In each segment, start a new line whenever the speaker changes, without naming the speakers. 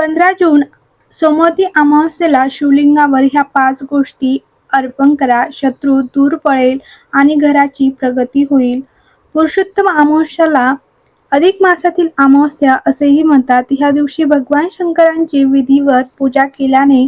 15 जून सोमवती अमावस्येला शिवलिंगावर ह्या 5 गोष्टी अर्पण करा. शत्रू दूर पळेल आणि घराची प्रगती होईल. पुरुषोत्तम अमावस्येला अधिक मासातील अमावस्या असेही म्हणतात. ह्या दिवशी भगवान शंकरांची विधिवत पूजा केल्याने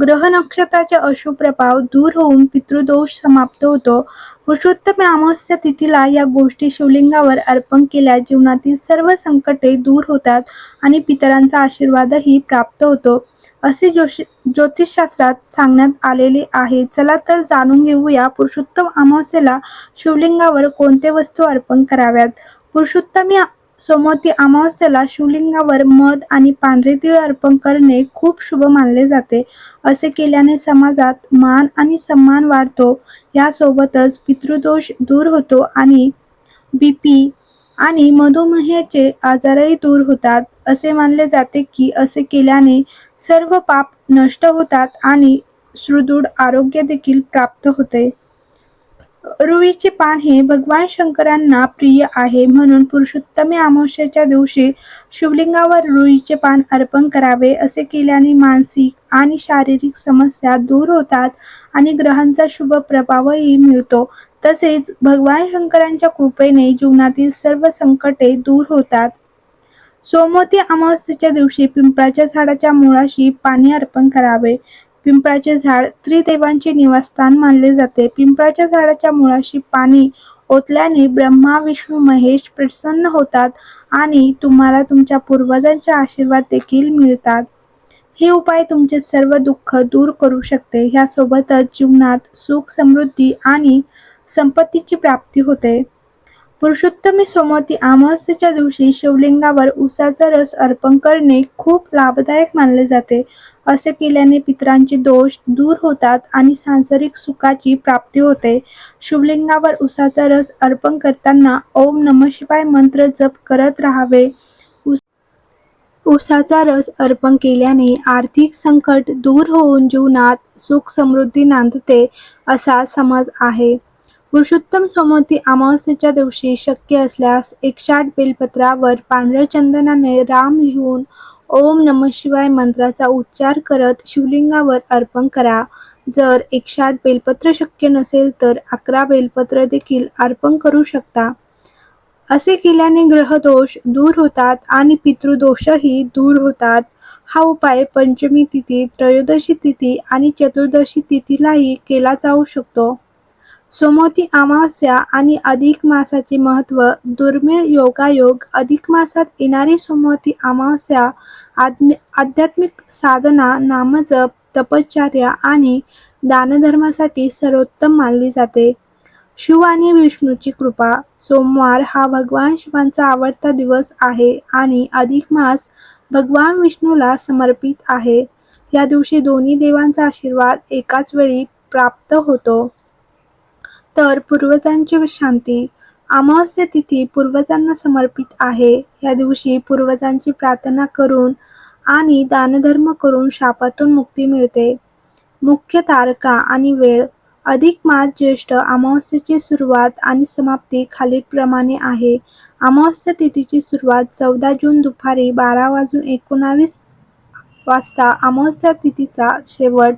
ग्रह नक्षत्राचे अशुभ प्रभाव दूर होऊन पितृदोष समाप्त होतो. पुरुषोत्तम अमावस्या तिथीला या गोष्टी शिवलिंगावर अर्पण केल्यास जीवनातील सर्व संकटे दूर होतात आणि पितरांचा आशीर्वादही प्राप्त होतो, असे ज्योतिषशास्त्रात सांगण्यात आलेले आहे. चला तर जाणून घेऊया पुरुषोत्तम अमावस्येला शिवलिंगावर कोणते वस्तू अर्पण कराव्यात. पुरुषोत्तमी सोमवती अमावस्येला शिवलिंगावर मध आणि पांढरे तीळ अर्पण करणे खूप शुभ मानले जाते. असे केल्याने समाजात मान आणि सन्मान वाढतो. यासोबतच पितृदोष दूर होतो आणि बीपी आणि मधुमेहाचे आजारही दूर होतात. असे मानले जाते की असे केल्याने सर्व पाप नष्ट होतात आणि सुदृढ आरोग्य देखील प्राप्त होते. रुईचे पान हे भगवान शंकरांना प्रिय आहे, म्हणून पुरुषोत्तमी अमावस्येच्या दिवशी शिवलिंगावर रुईचे पान अर्पण करावे. असे केल्याने मानसिक आणि शारीरिक समस्या दूर होतात आणि ग्रहांचा शुभ प्रभावही मिळतो. तसेच भगवान शंकरांच्या कृपेने जीवनातील सर्व संकटे दूर होतात. सोमवती अमावस्येच्या दिवशी पिंपळाच्या झाडाच्या मुळाशी पाणी अर्पण करावे. पिंपळाचे झाड त्रिदेवांचे निवासस्थान मानले जाते. पिंपळाच्या झाडाच्या मुळाशी पाणी ओतल्याने ब्रह्मा विष्णू महेश प्रसन्न होतात आणि तुम्हाला तुमच्या पूर्वजांचे आशीर्वाद देखील मिळतात. हे उपाय तुमचे सर्व दुःख दूर करू शकते. ह्यासोबतच जीवनात सुख समृद्धी आणि संपत्तीची प्राप्ती होते. पुरुषोत्तमी सोमवती अमावस्येच्या दिवशी शिवलिंगावर उसाचा रस अर्पण करणे खूप लाभदायक मानले जाते. असे केल्याने पितरांचे दोष दूर होतात आणि सांसारिक सुखाची प्राप्ती होते. शिवलिंगावर उसाचा रस अर्पण करताना ओम नमः शिवाय मंत्र जप करत राहावे. उसाचा रस अर्पण केल्याने आर्थिक संकट दूर होऊन जीवनात सुख समृद्धी नांदते, असा समज आहे. पुरुषोत्तम सोमवती अमावस्येच्या दिवशी शक्य असल्यास 108 बेलपत्रावर पांढऱ्या चंदनाने राम लिहून ओम नमः शिवाय मंत्राचा उच्चार करत शिवलिंगावर अर्पण करा. जर 108 बेलपत्र शक्य नसेल तर 11 बेलपत्र देखील अर्पण करू शकता. असे केल्याने ग्रहदोष दूर होतात आणि पितृदोषही दूर होतात. हा उपाय पंचमी तिथी, त्रयोदशी तिथी आणि चतुर्दशी तिथीलाही केला जाऊ शकतो. सोमवती अमावस्या आणि अधिक मासाचे महत्त्व. दुर्मिळ योगायोग. अधिक मासात येणारी सोमवती अमावस्या आध्यात्मिक साधना, नामजप, तपश्चर्या आणि दानधर्मासाठी सर्वोत्तम मानली जाते. शिव आणि विष्णूची कृपा. सोमवार हा भगवान शिवांचा आवडता दिवस आहे आणि अधिक मास भगवान विष्णूला समर्पित आहे. या दिवशी दोन्ही देवांचा आशीर्वाद एकाच वेळी प्राप्त होतो. तर पूर्वजांची शांती. अमावस्या तिथी पूर्वजांना समर्पित आहे. या दिवशी पूर्वजांची प्रार्थना करून आणि दानधर्म करून शापातून मुक्ती मिळते. मुख्य तारखा आणि वेळ. अधिक मास ज्येष्ठ अमावस्येची सुरुवात आणि समाप्ती खालीलप्रमाणे आहे. अमावस्या तिथीची सुरुवात 14 जून दुपारी 12:19 वाजता. अमावस्या तिथीचा शेवट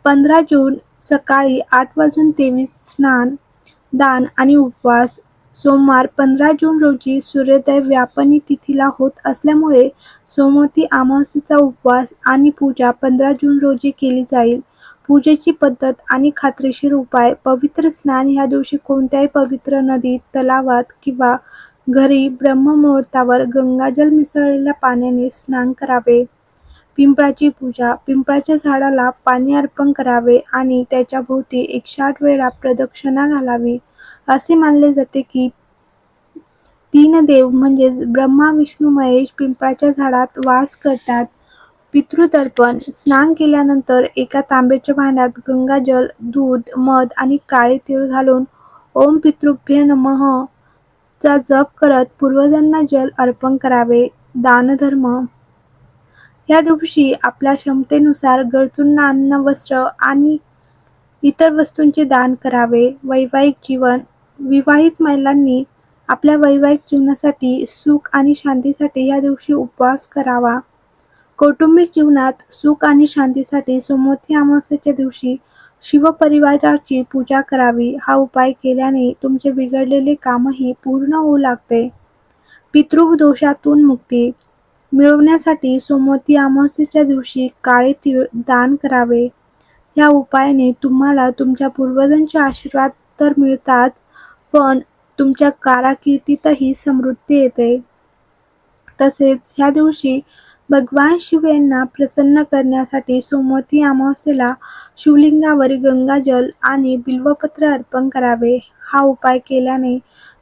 15 जून सकाळी 8:23 स्नान, दान आणि उपवास. सोमवार 15 जून रोजी सूर्योदय व्यापनी तिथीला होत असल्यामुळे सोमवती अमावस्येचा उपवास आणि पूजा 15 जून रोजी केली जाईल. पूजेची पद्धत आणि खात्रीशीर उपाय. पवित्र स्नान. ह्या दिवशी कोणत्याही पवित्र नदीत, तलावात किंवा घरी ब्रह्ममुहूर्तावर गंगाजल मिसळलेल्या पाण्याने स्नान करावे. पिंपळाची पूजा. पिंपळाच्या झाडाला पाणी अर्पण करावे आणि त्याच्या भोवती 108 वेळा प्रदक्षिणा घालावी. असे मानले जाते की 3 देव म्हणजेच ब्रह्मा विष्णू महेश पिंपळाच्या झाडात वास करतात. पितृतर्पण. स्नान केल्यानंतर एका तांब्याच्या भांड्यात गंगाजल, दूध, मध आणि काळे तीळ घालून ओम पितृभ्य नमः चा जप करत पूर्वजांना जल अर्पण करावे. दानधर्म. या दिवशी आपल्या क्षमतेनुसार गरजूंना अन्न, वस्त्र आणि इतर वस्तूंचे दान करावे. वैवाहिक जीवन. विवाहित महिलांनी आपल्या वैवाहिक जीवनासाठी, सुख आणि शांतीसाठी या दिवशी उपवास करावा. कौटुंबिक जीवनात सुख आणि शांतीसाठी सोमवती अमावस्येच्या दिवशी शिवपरिवाराची पूजा करावी. हा उपाय केल्याने तुमचे बिघडलेले कामही पूर्ण होऊ लागते. पितृदोषातून मुक्ती मिळवण्यासाठी सोमवती अमावस्येच्या दिवशी काळे तीळ दान करावे. या उपायाने तुम्हाला तुमच्या पूर्वजांचे आशीर्वाद तर मिळतात, पण तुमच्या कारकिर्दीतही समृद्धी येते. तसेच ह्या दिवशी भगवान शिव यांना प्रसन्न करण्यासाठी सोमवती अमावस्येला शिवलिंगावर गंगाजल आणि बिल्वपत्र अर्पण करावे. हा उपाय केल्याने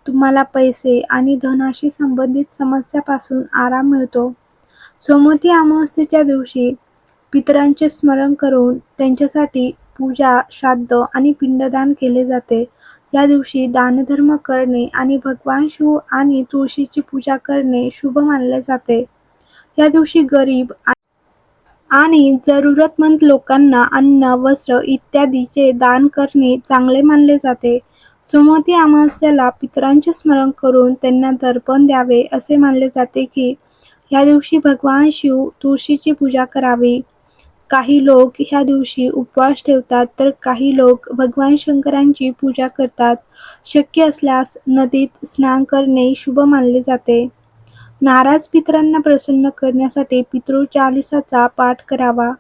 तुम्हाला पैसे आणि धनाशी संबंधित समस्यापासून आराम मिळतो. सोमवती अमावस्येच्या दिवशी पितरांचे स्मरण करून त्यांच्यासाठी पूजा, श्राद्ध आणि पिंडदान केले जाते. या दिवशी दानधर्म करणे आणि भगवान शिव आणि तुळशीची पूजा करणे शुभ मानले जाते. या दिवशी गरीब आणि जरूरतमंद लोकांना अन्न, वस्त्र इत्यादीचे दान करणे चांगले मानले जाते. सोमवती अमावस्येला पितरांचे स्मरण करून त्यांना तर्पण द्यावे असे मानले जाते की या दिवशी भगवान शिव, तुळशीची पूजा करावी. काही लोक ह्या दिवशी उपवास ठेवतात तर काही लोक भगवान शंकरांची पूजा करतात. शक्य असल्यास नदीत स्नान करणे शुभ मानले जाते. नाराज पितरांना प्रसन्न करण्यासाठी पितृचालीसाचा पाठ करावा.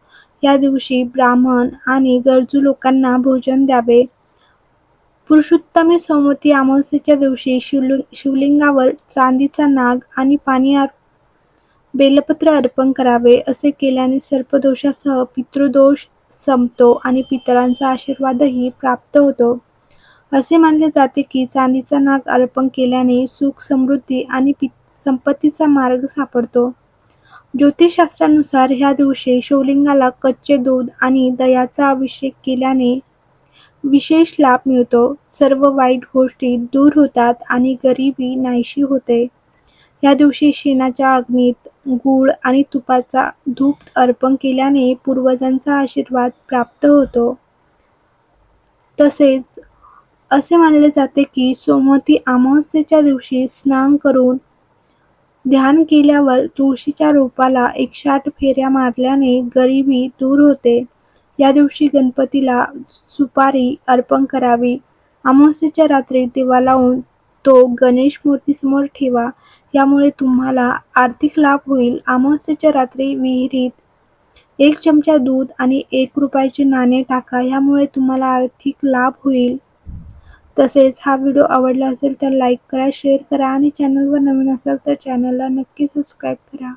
या दिवशी ब्राह्मण आणि गरजू लोकांना भोजन द्यावे. पुरुषोत्तमी सोमवती अमावस्येच्या दिवशी शिवलिंगावर चांदीचा नाग आणि पाणी बेलपत्र अर्पण करावे. असे केल्याने सर्पदोषासह पितृदोष संपतो आणि पितरांचा आशीर्वादही प्राप्त होतो. असे मानले जाते की चांदीचा नाग अर्पण केल्याने सुख, समृद्धी आणि संपत्तीचा मार्ग सापडतो. ज्योतिषशास्त्रानुसार ह्या दिवशी शिवलिंगाला कच्चे दूध आणि दह्याचा अभिषेक केल्याने विशेष लाभ मिळतो. सर्व वाईट गोष्टी दूर होतात आणि गरिबी नाहीशी होते. या दिवशी शेणाच्या अग्नीत गूळ आणि तुपाचा धूप अर्पण केल्याने पूर्वजांचा आशीर्वाद प्राप्त होतो. तसेच असे मानले जाते की सोमवती अमावस्येच्या दिवशी स्नान करून ध्यान केल्यावर तुळशीच्या रोपाला 108 फेऱ्या मारल्याने गरिबी दूर होते. या दिवशी गणपतीला सुपारी अर्पण करावी. अमावस्येच्या रात्री दिवा लावून तो गणेश मूर्तीसमोर ठेवा. यामुळे तुम्हाला आर्थिक लाभ होईल. अमावस्येच्या रात्री विहिरीत 1 चमचा दूध आणि 1 रुपयाचे नाणे टाका. यामुळे तुम्हाला आर्थिक लाभ होईल. तसेच हा व्हिडिओ आवडला असेल तर लाईक करा, शेअर करा आणि चॅनलवर नवीन असाल तर चॅनलला नक्की सबस्क्राईब करा.